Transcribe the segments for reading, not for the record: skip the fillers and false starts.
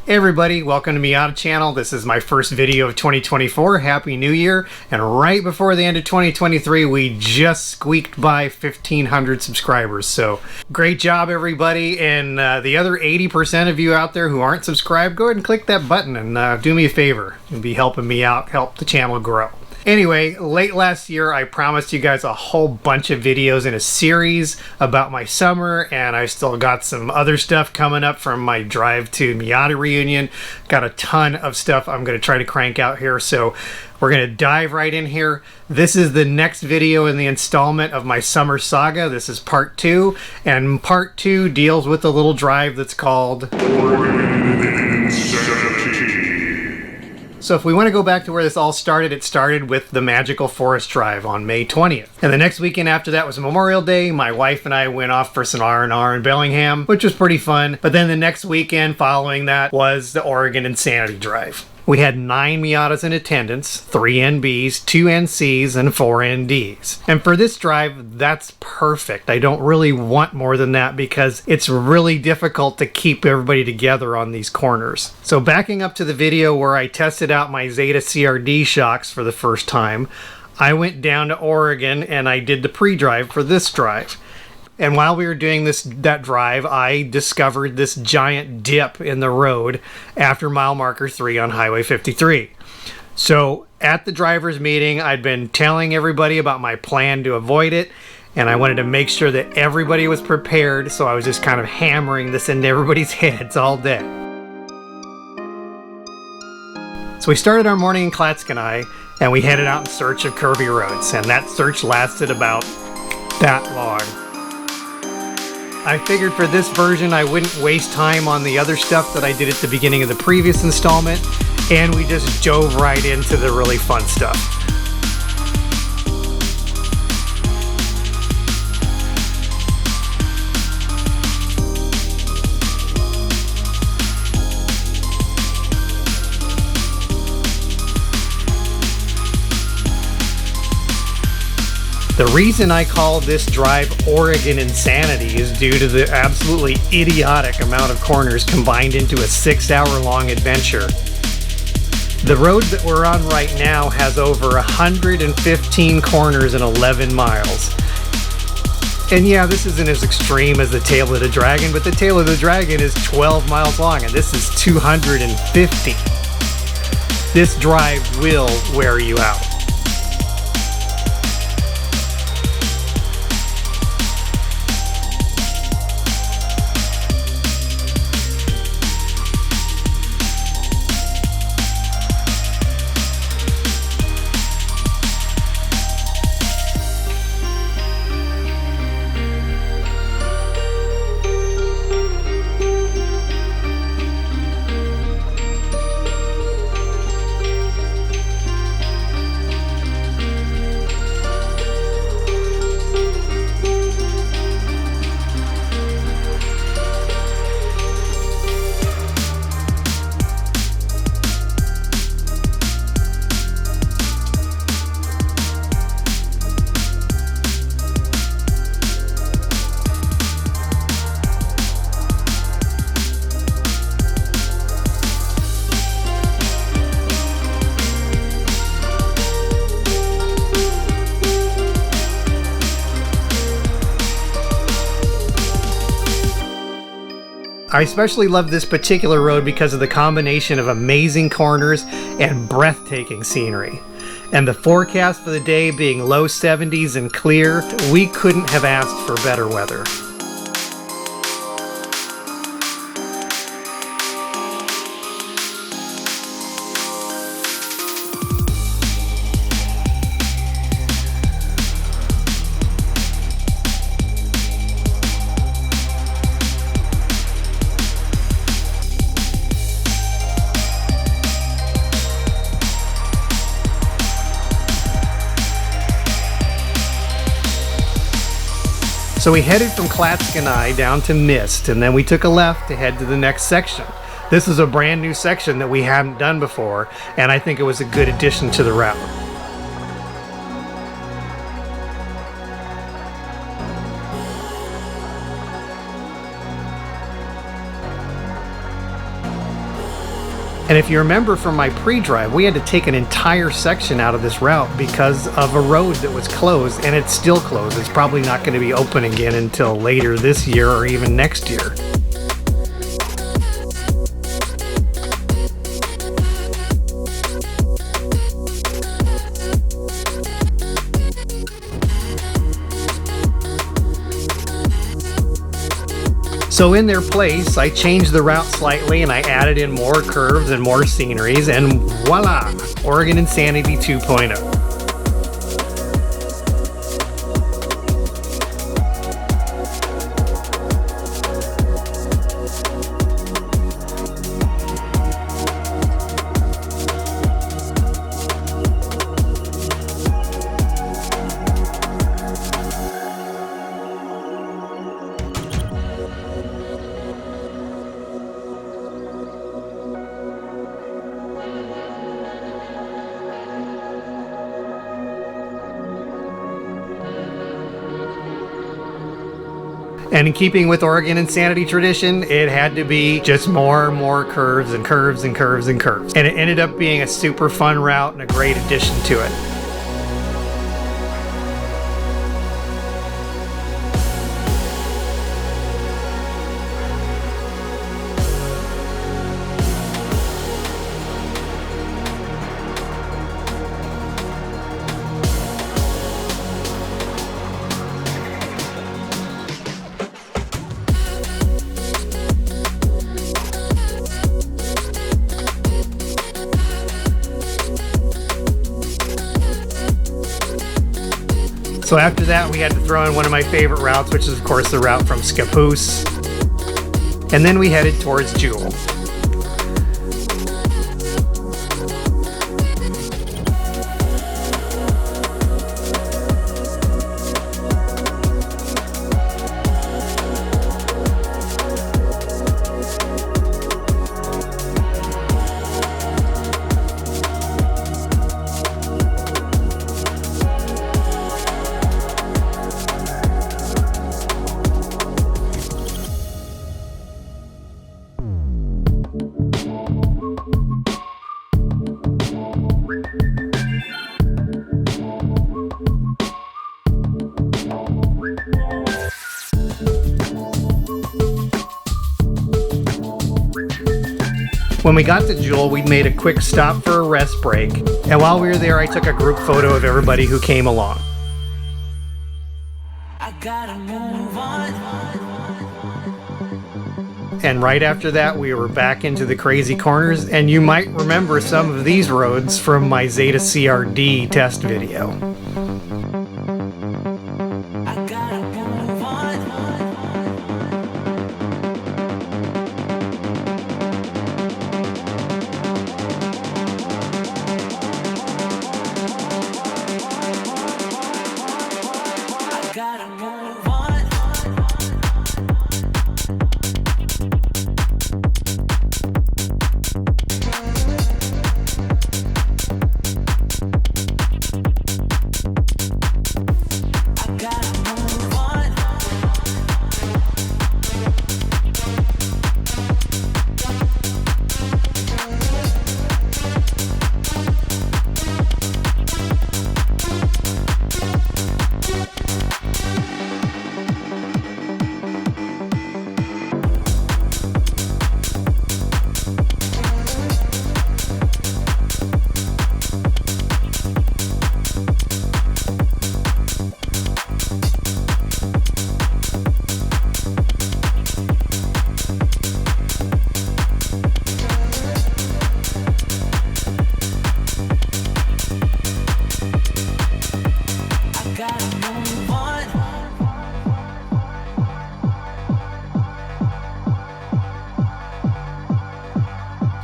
Hey everybody, welcome to Miata channel. This is my first video of 2024. Happy New Year. And right before the end of 2023, we just squeaked by 1,500 subscribers. So great job everybody. And the other 80% of you out there who aren't subscribed, go ahead and click that button and do me a favor. You'll be helping me out, help the channel grow. Anyway, late last year, I promised you guys a whole bunch of videos in a series about my summer, and I still got some other stuff coming up from my drive to Miata reunion. Got a ton of stuff I'm going to try to crank out here, so we're going to dive right in here. This is the next video in the installment of my summer saga. This is part 2, and part 2 deals with a little drive that's called... So if we want to go back to where this all started, it started with the magical forest drive on May 20th. And the next weekend after that was Memorial Day. My wife and I went off for some R&R in Bellingham, which was pretty fun. But then the next weekend following that was the Oregon Insanity Drive. We had 9 Miatas in attendance, 3 NBs, 2 NCs, and 4 NDs. And for this drive, that's perfect. I don't really want more than that because it's really difficult to keep everybody together on these corners. So backing up to the video where I tested out my Zeta CRD shocks for the first time, I went down to Oregon and I did the pre-drive for this drive. And while we were doing that drive, I discovered this giant dip in the road after mile marker 3 on Highway 53. So at the driver's meeting, I'd been telling everybody about my plan to avoid it, and I wanted to make sure that everybody was prepared, so I was just kind of hammering this into everybody's heads all day. So we started our morning in Klatskanai, and we headed out in search of curvy roads, and that search lasted about that long. I figured for this version I wouldn't waste time on the other stuff that I did at the beginning of the previous installment, and we just dove right into the really fun stuff. The reason I call this drive Oregon Insanity is due to the absolutely idiotic amount of corners combined into a 6-hour-long adventure. The road that we're on right now has over 115 corners and 11 miles. And yeah, this isn't as extreme as the Tail of the Dragon, but the Tail of the Dragon is 12 miles long and this is 250. This drive will wear you out. I especially love this particular road because of the combination of amazing corners and breathtaking scenery. And the forecast for the day being low 70s and clear, we couldn't have asked for better weather. So we headed from Klatskanai down to Mist, and then we took a left to head to the next section. This is a brand new section that we hadn't done before, and I think it was a good addition to the route. And if you remember from my pre-drive, we had to take an entire section out of this route because of a road that was closed, and it's still closed. It's probably not going to be open again until later this year or even next year. So in their place, I changed the route slightly and I added in more curves and more sceneries, and voila, Oregon Insanity 2.0. And in keeping with Oregon Insanity tradition, it had to be just more and more curves and curves and curves and curves. And it ended up being a super fun route and a great addition to it. So after that, we had to throw in one of my favorite routes, which is of course the route from Scappoose. And then we headed towards Jewel. When we got to Jewel, we'd made a quick stop for a rest break, and while we were there, I took a group photo of everybody who came along. I gotta move on. And right after that, we were back into the crazy corners, and you might remember some of these roads from my Zeta CRD test video.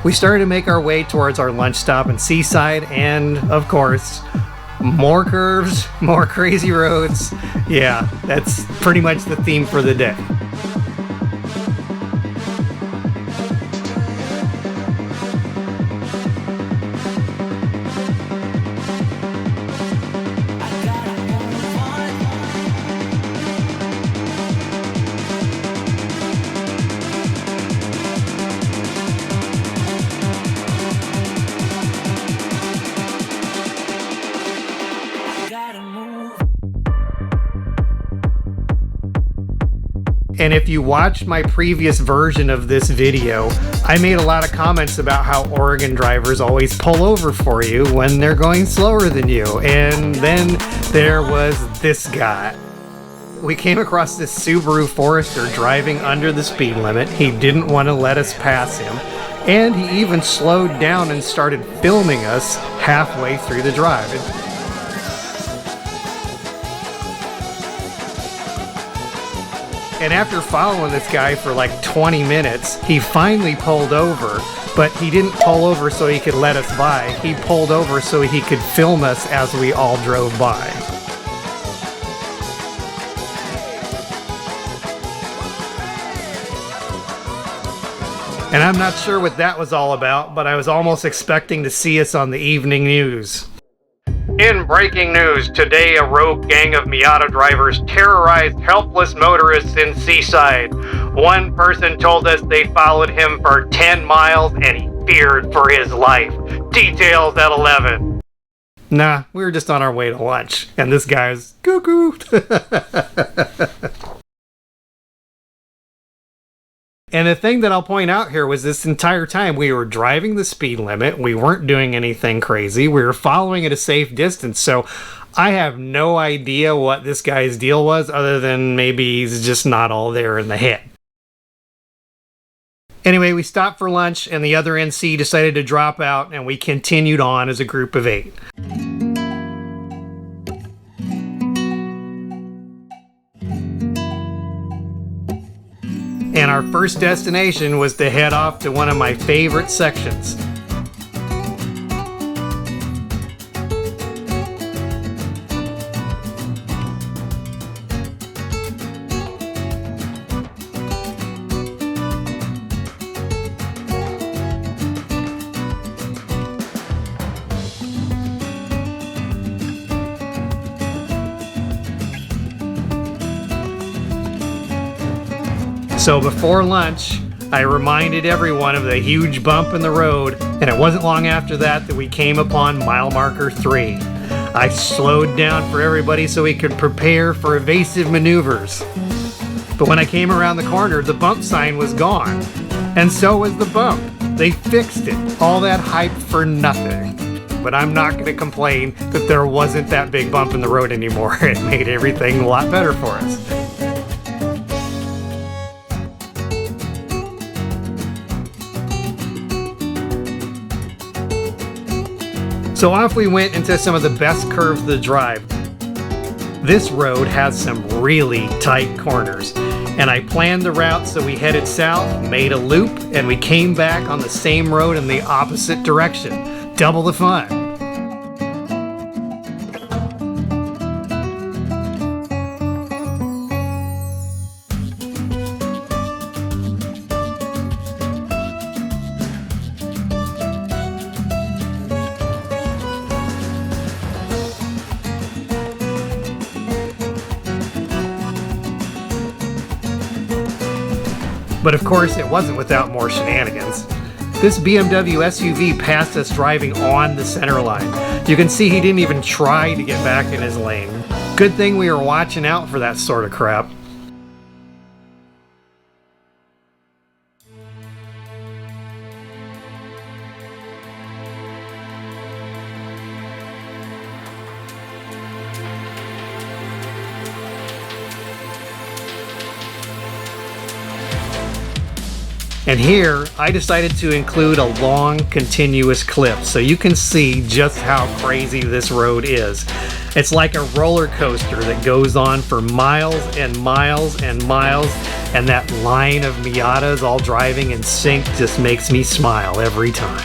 We started to make our way towards our lunch stop in Seaside, and of course, more curves, more crazy roads. Yeah, that's pretty much the theme for the day. And if you watched my previous version of this video, I made a lot of comments about how Oregon drivers always pull over for you when they're going slower than you. And then there was this guy. We came across this Subaru Forester driving under the speed limit. He didn't want to let us pass him. And he even slowed down and started filming us halfway through the drive. And after following this guy for like 20 minutes, he finally pulled over, but he didn't pull over so he could let us by. He pulled over so he could film us as we all drove by. And I'm not sure what that was all about, but I was almost expecting to see us on the evening news. In breaking news, today a rogue gang of Miata drivers terrorized helpless motorists in Seaside. One person told us they followed him for 10 miles and he feared for his life. Details at 11. Nah, we were just on our way to lunch, and this guy's cuckoo. And the thing that I'll point out here was this entire time we were driving the speed limit. We weren't doing anything crazy. We were following at a safe distance. So I have no idea what this guy's deal was other than maybe he's just not all there in the head. Anyway, we stopped for lunch and the other NC decided to drop out and we continued on as a group of 8. And our first destination was to head off to one of my favorite sections. So before lunch, I reminded everyone of the huge bump in the road, and it wasn't long after that that we came upon mile marker 3. I slowed down for everybody so we could prepare for evasive maneuvers. But when I came around the corner, the bump sign was gone. And so was the bump. They fixed it. All that hype for nothing. But I'm not going to complain that there wasn't that big bump in the road anymore. It made everything a lot better for us. So off we went into some of the best curves of the drive. This road has some really tight corners, and I planned the route so we headed south, made a loop, and we came back on the same road in the opposite direction. Double the fun. But of course, it wasn't without more shenanigans. This BMW SUV passed us driving on the center line. You can see he didn't even try to get back in his lane. Good thing we were watching out for that sort of crap. And here, I decided to include a long, continuous clip so you can see just how crazy this road is. It's like a roller coaster that goes on for miles and miles and miles, and that line of Miatas all driving in sync just makes me smile every time.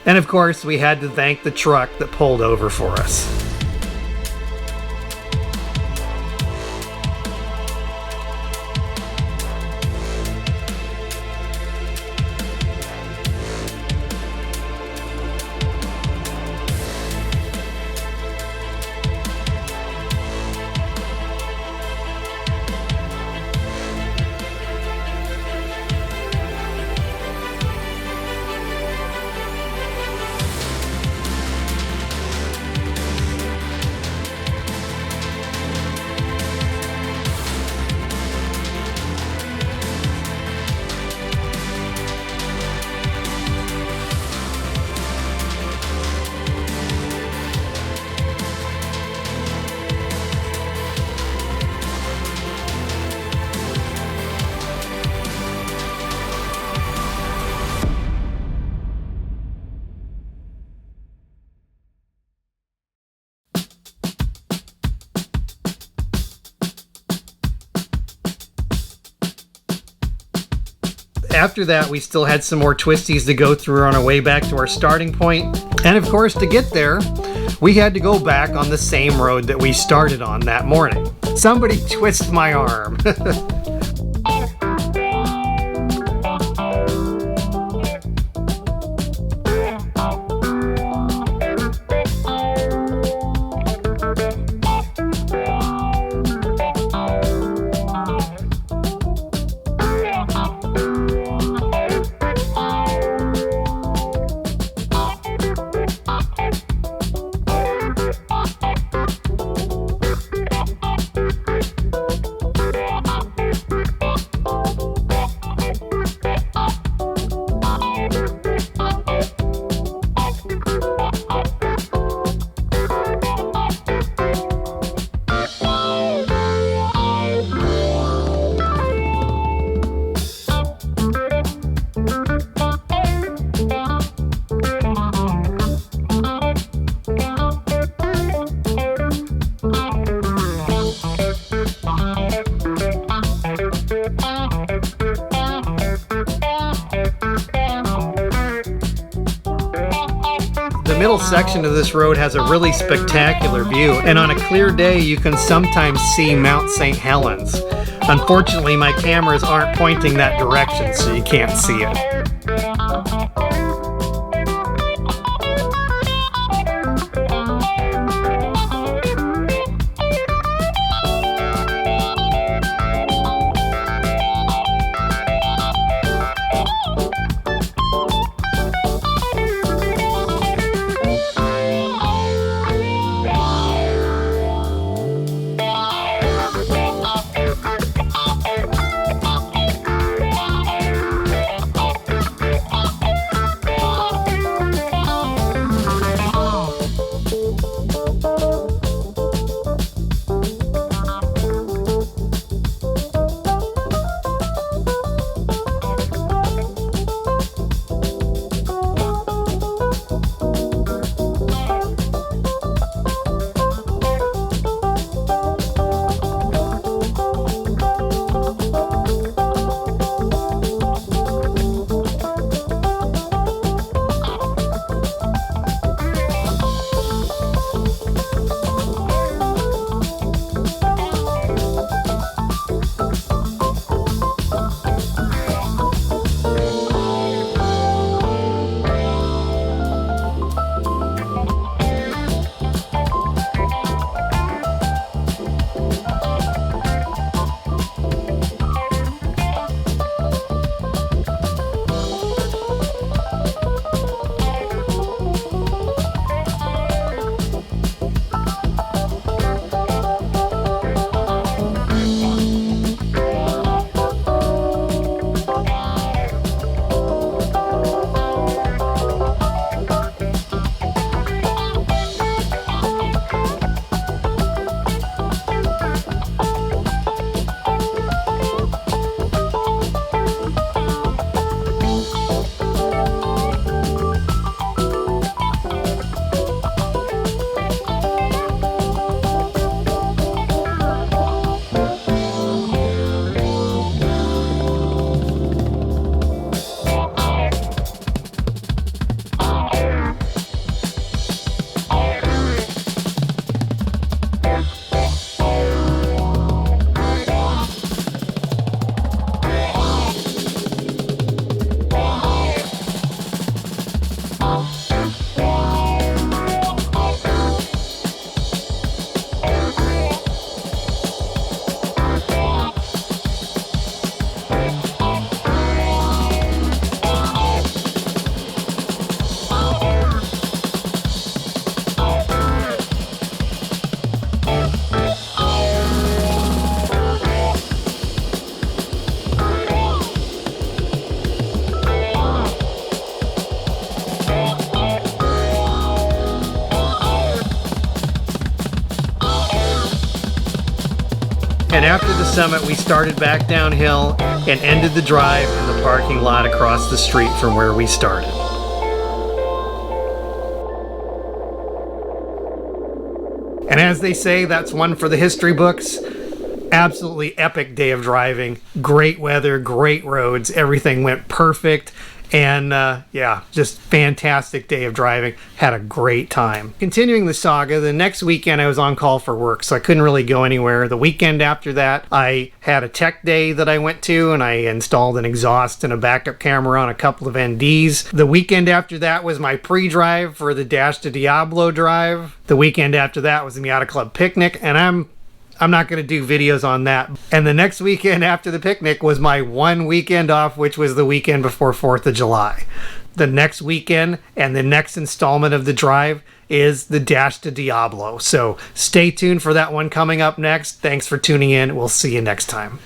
And of course, we had to thank the truck that pulled over for us. After that, we still had some more twisties to go through on our way back to our starting point. And of course, to get there, we had to go back on the same road that we started on that morning. Somebody twist my arm. The middle section of this road has a really spectacular view, and on a clear day you can sometimes see Mount St. Helens. Unfortunately, my cameras aren't pointing that direction, so you can't see it. And after the summit, we started back downhill and ended the drive in the parking lot across the street from where we started. And as they say, that's one for the history books. Absolutely epic day of driving. Great weather, great roads, everything went perfect. And yeah, just fantastic day of driving. Had a great time. Continuing the saga, the next weekend I was on call for work, so I couldn't really go anywhere. The weekend after that, I had a tech day that I went to, and I installed an exhaust and a backup camera on a couple of NDs. The weekend after that was my pre-drive for the Dash to Diablo drive. The weekend after that was the Miata Club picnic, and I'm not going to do videos on that. And the next weekend after the picnic was my one weekend off, which was the weekend before 4th of July. The next weekend and the next installment of the drive is the Dash to Diablo. So stay tuned for that one coming up next. Thanks for tuning in. We'll see you next time.